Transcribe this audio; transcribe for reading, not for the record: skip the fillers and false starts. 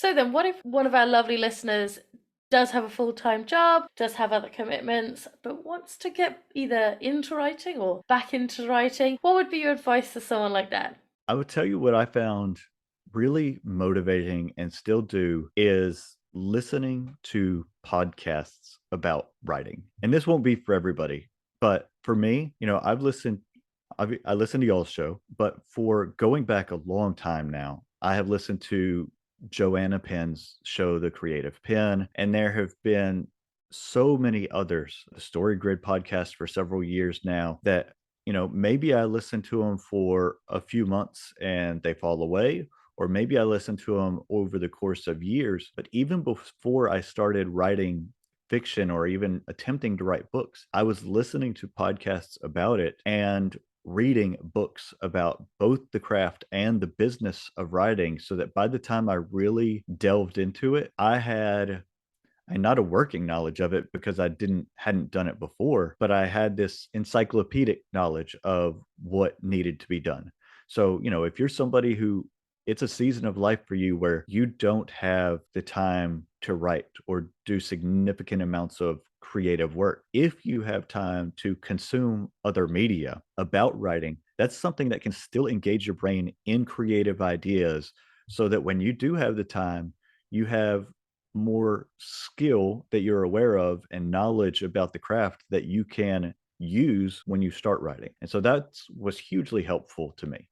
So then, what if one of our lovely listeners does have a full-time job, does have other commitments, but wants to get either into writing or back into writing? What would be your advice to someone like that? I would tell you what I found really motivating and still do is listening to podcasts about writing. And this won't be for everybody, but for me, I listen to y'all's show, but for going back a long time now, I have listened to Joanna Penn's show, The Creative Pen, and there have been so many others, the Story Grid podcast for several years now that maybe I listen to them for a few months and they fall away, or maybe I listen to them over the course of years. But even before I started writing fiction or even attempting to write books, I was listening to podcasts about it and reading books about both the craft and the business of writing so that by the time I really delved into it, I had and not a working knowledge of it because I hadn't done it before, but I had this encyclopedic knowledge of what needed to be done. So, if you're somebody who it's a season of life for you where you don't have the time to write or do significant amounts of creative work, if you have time to consume other media about writing, that's something that can still engage your brain in creative ideas so that when you do have the time, you have more skill that you're aware of and knowledge about the craft that you can use when you start writing. And so that was hugely helpful to me.